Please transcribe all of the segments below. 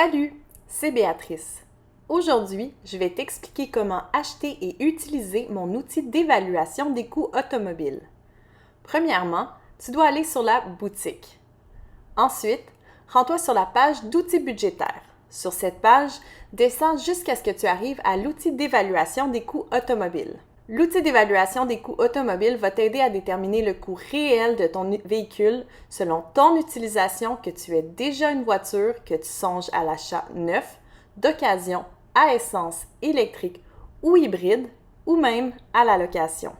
Salut, c'est Béatrice. Aujourd'hui, je vais t'expliquer comment acheter et utiliser mon outil d'évaluation des coûts automobiles. Premièrement, tu dois aller sur la boutique. Ensuite, rends-toi sur la page d'outils budgétaires. Sur cette page, descends jusqu'à ce que tu arrives à l'outil d'évaluation des coûts automobiles. L'outil d'évaluation des coûts automobiles va t'aider à déterminer le coût réel de ton véhicule selon ton utilisation, que tu aies déjà une voiture, que tu songes à l'achat neuf, d'occasion, à essence, électrique ou hybride, ou même à la location.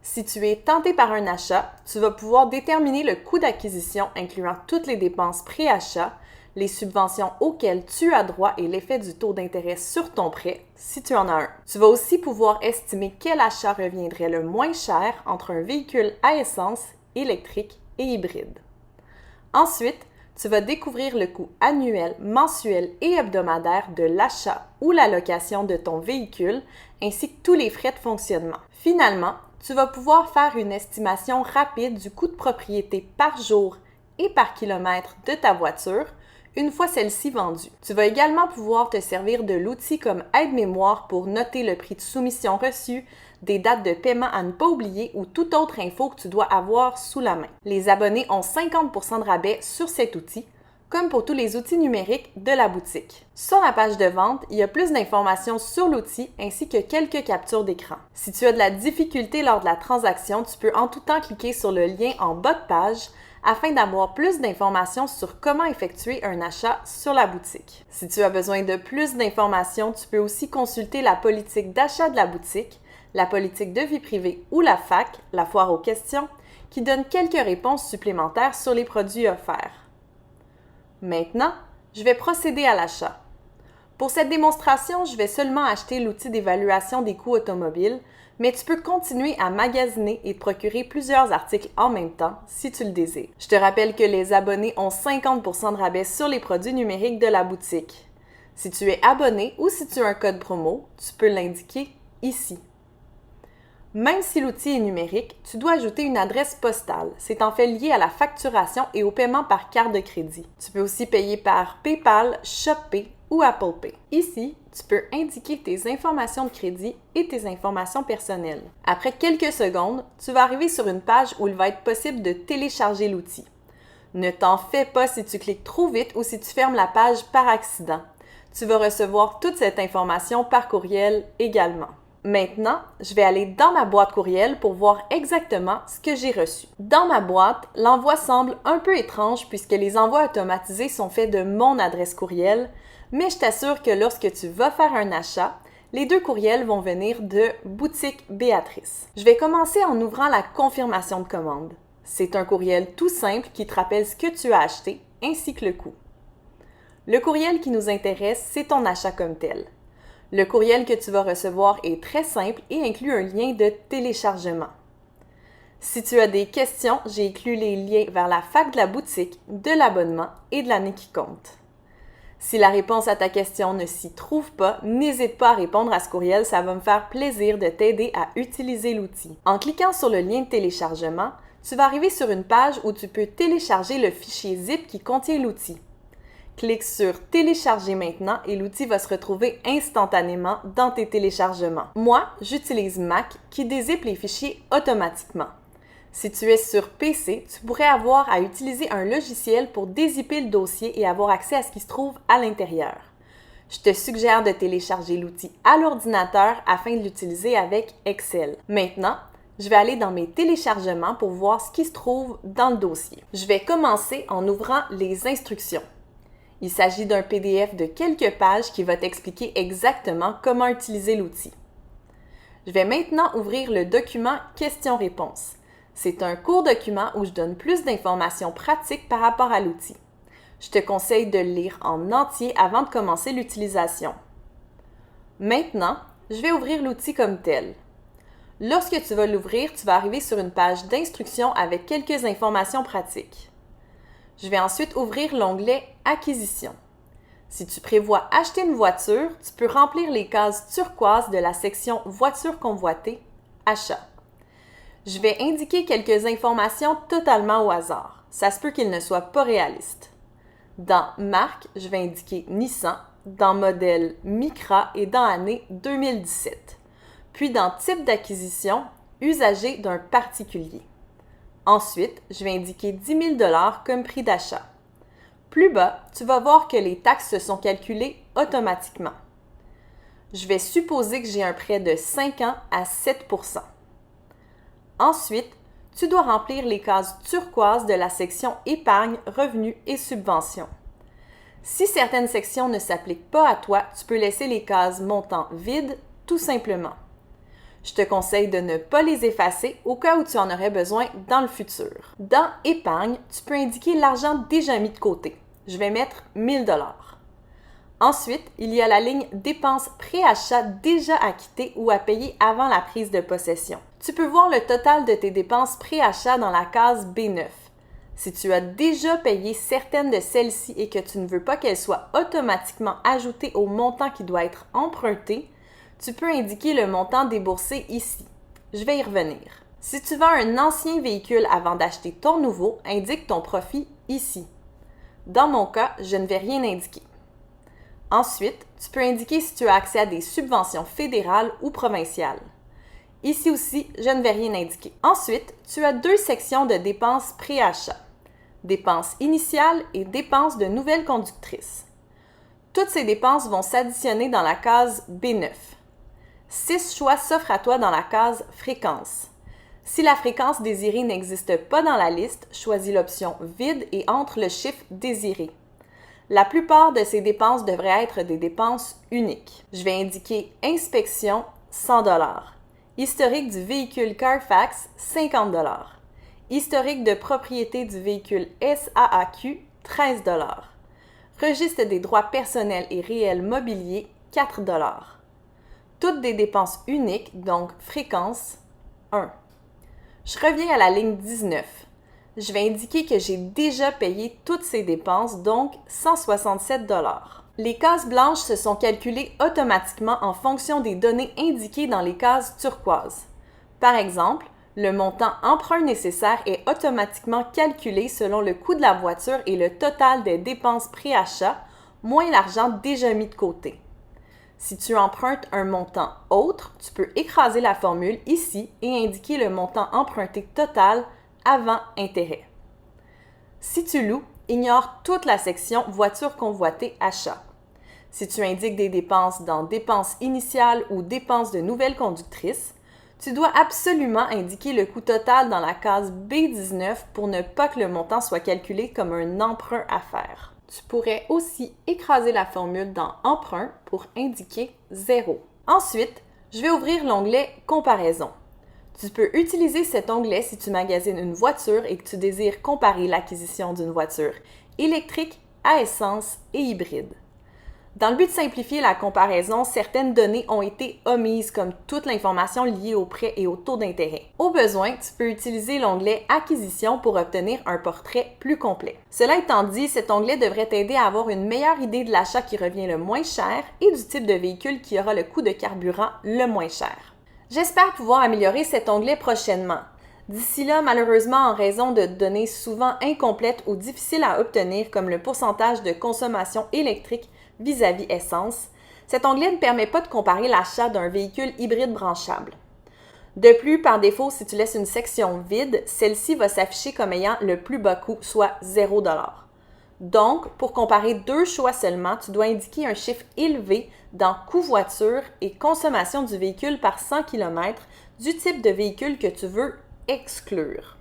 Si tu es tenté par un achat, tu vas pouvoir déterminer le coût d'acquisition incluant toutes les dépenses pré-achat, les subventions auxquelles tu as droit et l'effet du taux d'intérêt sur ton prêt, si tu en as un. Tu vas aussi pouvoir estimer quel achat reviendrait le moins cher entre un véhicule à essence, électrique et hybride. Ensuite, tu vas découvrir le coût annuel, mensuel et hebdomadaire de l'achat ou la location de ton véhicule, ainsi que tous les frais de fonctionnement. Finalement, tu vas pouvoir faire une estimation rapide du coût de propriété par jour et par kilomètre de ta voiture, une fois celle-ci vendue. Tu vas également pouvoir te servir de l'outil comme aide-mémoire pour noter le prix de soumission reçu, des dates de paiement à ne pas oublier ou toute autre info que tu dois avoir sous la main. Les abonnés ont 50% de rabais sur cet outil, comme pour tous les outils numériques de la boutique. Sur la page de vente, il y a plus d'informations sur l'outil ainsi que quelques captures d'écran. Si tu as de la difficulté lors de la transaction, tu peux en tout temps cliquer sur le lien en bas de page afin d'avoir plus d'informations sur comment effectuer un achat sur la boutique. Si tu as besoin de plus d'informations, tu peux aussi consulter la politique d'achat de la boutique, la politique de vie privée ou la FAQ, la foire aux questions, qui donne quelques réponses supplémentaires sur les produits offerts. Maintenant, je vais procéder à l'achat. Pour cette démonstration, je vais seulement acheter l'outil d'évaluation des coûts automobiles, mais tu peux continuer à magasiner et te procurer plusieurs articles en même temps si tu le désires. Je te rappelle que les abonnés ont 50% de rabais sur les produits numériques de la boutique. Si tu es abonné ou si tu as un code promo, tu peux l'indiquer ici. Même si l'outil est numérique, tu dois ajouter une adresse postale. C'est en fait lié à la facturation et au paiement par carte de crédit. Tu peux aussi payer par PayPal, ShopPay ou Apple Pay. Ici, tu peux indiquer tes informations de crédit et tes informations personnelles. Après quelques secondes, tu vas arriver sur une page où il va être possible de télécharger l'outil. Ne t'en fais pas si tu cliques trop vite ou si tu fermes la page par accident. Tu vas recevoir toute cette information par courriel également. Maintenant, je vais aller dans ma boîte courriel pour voir exactement ce que j'ai reçu. Dans ma boîte, l'envoi semble un peu étrange puisque les envois automatisés sont faits de mon adresse courriel, mais je t'assure que lorsque tu vas faire un achat, les deux courriels vont venir de Boutique Béatrice. Je vais commencer en ouvrant la confirmation de commande. C'est un courriel tout simple qui te rappelle ce que tu as acheté ainsi que le coût. Le courriel qui nous intéresse, c'est ton achat comme tel. Le courriel que tu vas recevoir est très simple et inclut un lien de téléchargement. Si tu as des questions, j'ai inclus les liens vers la FAQ de la boutique, de l'abonnement et de l'année qui compte. Si la réponse à ta question ne s'y trouve pas, n'hésite pas à répondre à ce courriel, ça va me faire plaisir de t'aider à utiliser l'outil. En cliquant sur le lien de téléchargement, tu vas arriver sur une page où tu peux télécharger le fichier zip qui contient l'outil. Clique sur « Télécharger maintenant » et l'outil va se retrouver instantanément dans tes téléchargements. Moi, j'utilise Mac qui dézippe les fichiers automatiquement. Si tu es sur PC, tu pourrais avoir à utiliser un logiciel pour dézipper le dossier et avoir accès à ce qui se trouve à l'intérieur. Je te suggère de télécharger l'outil à l'ordinateur afin de l'utiliser avec Excel. Maintenant, je vais aller dans mes téléchargements pour voir ce qui se trouve dans le dossier. Je vais commencer en ouvrant les instructions. Il s'agit d'un PDF de quelques pages qui va t'expliquer exactement comment utiliser l'outil. Je vais maintenant ouvrir le document questions-réponses. C'est un court document où je donne plus d'informations pratiques par rapport à l'outil. Je te conseille de le lire en entier avant de commencer l'utilisation. Maintenant, je vais ouvrir l'outil comme tel. Lorsque tu vas l'ouvrir, tu vas arriver sur une page d'instructions avec quelques informations pratiques. Je vais ensuite ouvrir l'onglet « Acquisition ». Si tu prévois acheter une voiture, tu peux remplir les cases turquoises de la section « Voiture convoitée »,« Achat ». Je vais indiquer quelques informations totalement au hasard. Ça se peut qu'ils ne soient pas réalistes. Dans marque, je vais indiquer Nissan, dans modèle Micra et dans année 2017. Puis dans type d'acquisition, usager d'un particulier. Ensuite, je vais indiquer 10 000 $ comme prix d'achat. Plus bas, tu vas voir que les taxes se sont calculées automatiquement. Je vais supposer que j'ai un prêt de 5 ans à 7 %. Ensuite, tu dois remplir les cases turquoises de la section Épargne, revenus et subventions. Si certaines sections ne s'appliquent pas à toi, tu peux laisser les cases montant vides tout simplement. Je te conseille de ne pas les effacer au cas où tu en aurais besoin dans le futur. Dans Épargne, tu peux indiquer l'argent déjà mis de côté. Je vais mettre 1 000 $. Ensuite, il y a la ligne dépenses pré-achat déjà acquittées ou à payer avant la prise de possession. Tu peux voir le total de tes dépenses pré-achat dans la case B9. Si tu as déjà payé certaines de celles-ci et que tu ne veux pas qu'elles soient automatiquement ajoutées au montant qui doit être emprunté, tu peux indiquer le montant déboursé ici. Je vais y revenir. Si tu vends un ancien véhicule avant d'acheter ton nouveau, indique ton profit ici. Dans mon cas, je ne vais rien indiquer. Ensuite, tu peux indiquer si tu as accès à des subventions fédérales ou provinciales. Ici aussi, je ne vais rien indiquer. Ensuite, tu as 2 sections de dépenses pré-achat. Dépenses initiales et dépenses de nouvelles conductrices. Toutes ces dépenses vont s'additionner dans la case B9. 6 choix s'offrent à toi dans la case Fréquence. Si la fréquence désirée n'existe pas dans la liste, choisis l'option Vide et entre le chiffre désiré. La plupart de ces dépenses devraient être des dépenses uniques. Je vais indiquer Inspection 100 $. Historique du véhicule Carfax 50 $. Historique de propriété du véhicule SAAQ 13 $. Registre des droits personnels et réels mobiliers 4 $. Toutes des dépenses uniques, donc fréquence 1. Je reviens à la ligne 19. Je vais indiquer que j'ai déjà payé toutes ces dépenses, donc 167 $. Les cases blanches se sont calculées automatiquement en fonction des données indiquées dans les cases turquoises. Par exemple, le montant emprunt nécessaire est automatiquement calculé selon le coût de la voiture et le total des dépenses pré-achat, moins l'argent déjà mis de côté. Si tu empruntes un montant autre, tu peux écraser la formule ici et indiquer le montant emprunté total avant intérêt. Si tu loues, ignore toute la section voiture convoitée achat. Si tu indiques des dépenses dans dépenses initiales ou dépenses de nouvelles conductrices, tu dois absolument indiquer le coût total dans la case B19 pour ne pas que le montant soit calculé comme un emprunt à faire. Tu pourrais aussi écraser la formule dans Emprunt pour indiquer 0. Ensuite, je vais ouvrir l'onglet Comparaison. Tu peux utiliser cet onglet si tu magasines une voiture et que tu désires comparer l'acquisition d'une voiture électrique, à essence et hybride. Dans le but de simplifier la comparaison, certaines données ont été omises comme toute l'information liée au prêt et au taux d'intérêt. Au besoin, tu peux utiliser l'onglet Acquisition pour obtenir un portrait plus complet. Cela étant dit, cet onglet devrait t'aider à avoir une meilleure idée de l'achat qui revient le moins cher et du type de véhicule qui aura le coût de carburant le moins cher. J'espère pouvoir améliorer cet onglet prochainement. D'ici là, malheureusement, en raison de données souvent incomplètes ou difficiles à obtenir comme le pourcentage de consommation électrique vis-à-vis essence, cet onglet ne permet pas de comparer l'achat d'un véhicule hybride branchable. De plus, par défaut, si tu laisses une section vide, celle-ci va s'afficher comme ayant le plus bas coût, soit 0 $. Donc, pour comparer 2 choix seulement, tu dois indiquer un chiffre élevé dans coût voiture et consommation du véhicule par 100 km du type de véhicule que tu veux exclure.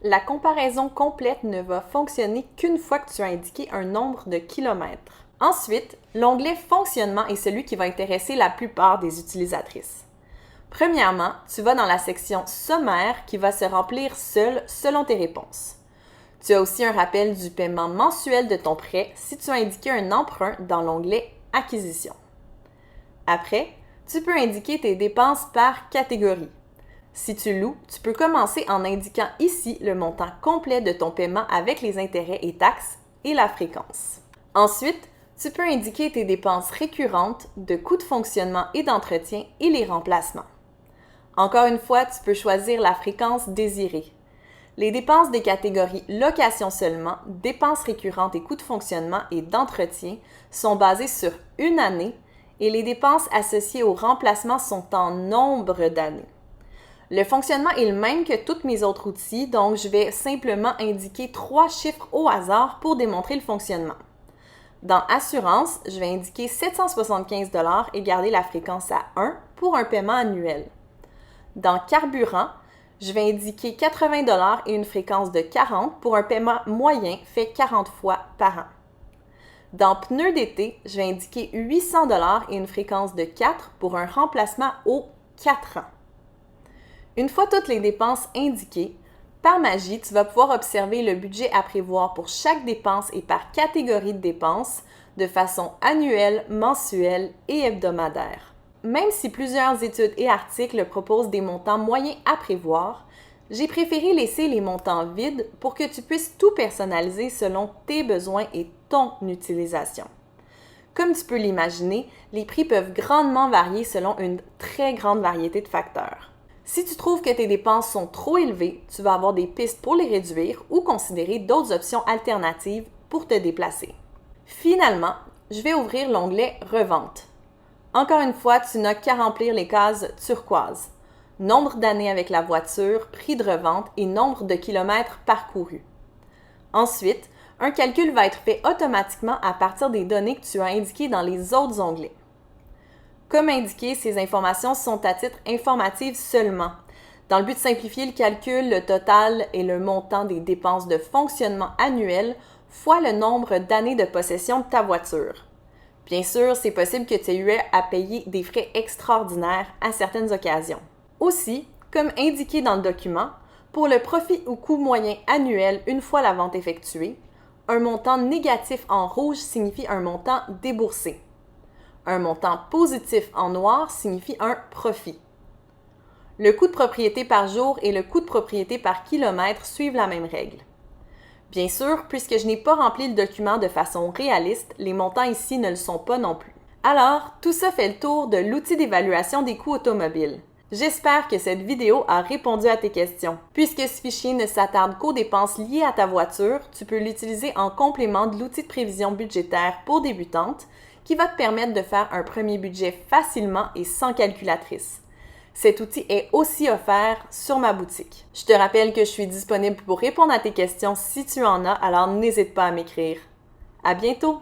La comparaison complète ne va fonctionner qu'une fois que tu as indiqué un nombre de kilomètres. Ensuite, l'onglet Fonctionnement est celui qui va intéresser la plupart des utilisatrices. Premièrement, tu vas dans la section Sommaire qui va se remplir seule selon tes réponses. Tu as aussi un rappel du paiement mensuel de ton prêt si tu as indiqué un emprunt dans l'onglet Acquisition. Après, tu peux indiquer tes dépenses par catégorie. Si tu loues, tu peux commencer en indiquant ici le montant complet de ton paiement avec les intérêts et taxes et la fréquence. Ensuite, tu peux indiquer tes dépenses récurrentes de coûts de fonctionnement et d'entretien et les remplacements. Encore une fois, tu peux choisir la fréquence désirée. Les dépenses des catégories location seulement, dépenses récurrentes et coûts de fonctionnement et d'entretien sont basées sur une année et les dépenses associées au remplacement sont en nombre d'années. Le fonctionnement est le même que tous mes autres outils, donc je vais simplement indiquer 3 chiffres au hasard pour démontrer le fonctionnement. Dans Assurance, je vais indiquer 775 $ et garder la fréquence à 1 pour un paiement annuel. Dans Carburant, je vais indiquer 80 $ et une fréquence de 40 pour un paiement moyen fait 40 fois par an. Dans Pneus d'été, je vais indiquer 800 $ et une fréquence de 4 pour un remplacement aux 4 ans. Une fois toutes les dépenses indiquées, par magie, tu vas pouvoir observer le budget à prévoir pour chaque dépense et par catégorie de dépenses de façon annuelle, mensuelle et hebdomadaire. Même si plusieurs études et articles proposent des montants moyens à prévoir, j'ai préféré laisser les montants vides pour que tu puisses tout personnaliser selon tes besoins et ton utilisation. Comme tu peux l'imaginer, les prix peuvent grandement varier selon une très grande variété de facteurs. Si tu trouves que tes dépenses sont trop élevées, tu vas avoir des pistes pour les réduire ou considérer d'autres options alternatives pour te déplacer. Finalement, je vais ouvrir l'onglet « Revente ». Encore une fois, tu n'as qu'à remplir les cases turquoises. Nombre d'années avec la voiture, prix de revente et nombre de kilomètres parcourus. Ensuite, un calcul va être fait automatiquement à partir des données que tu as indiquées dans les autres onglets. Comme indiqué, ces informations sont à titre informatif seulement. Dans le but de simplifier le calcul, le total est le montant des dépenses de fonctionnement annuelles fois le nombre d'années de possession de ta voiture. Bien sûr, c'est possible que tu aies eu à payer des frais extraordinaires à certaines occasions. Aussi, comme indiqué dans le document, pour le profit ou coût moyen annuel une fois la vente effectuée, un montant négatif en rouge signifie un montant déboursé. Un montant positif en noir signifie un profit. Le coût de propriété par jour et le coût de propriété par kilomètre suivent la même règle. Bien sûr, puisque je n'ai pas rempli le document de façon réaliste, les montants ici ne le sont pas non plus. Alors, tout ça fait le tour de l'outil d'évaluation des coûts automobiles. J'espère que cette vidéo a répondu à tes questions. Puisque ce fichier ne s'attarde qu'aux dépenses liées à ta voiture, tu peux l'utiliser en complément de l'outil de prévision budgétaire pour débutantes qui va te permettre de faire un premier budget facilement et sans calculatrice. Cet outil est aussi offert sur ma boutique. Je te rappelle que je suis disponible pour répondre à tes questions si tu en as, alors n'hésite pas à m'écrire. À bientôt!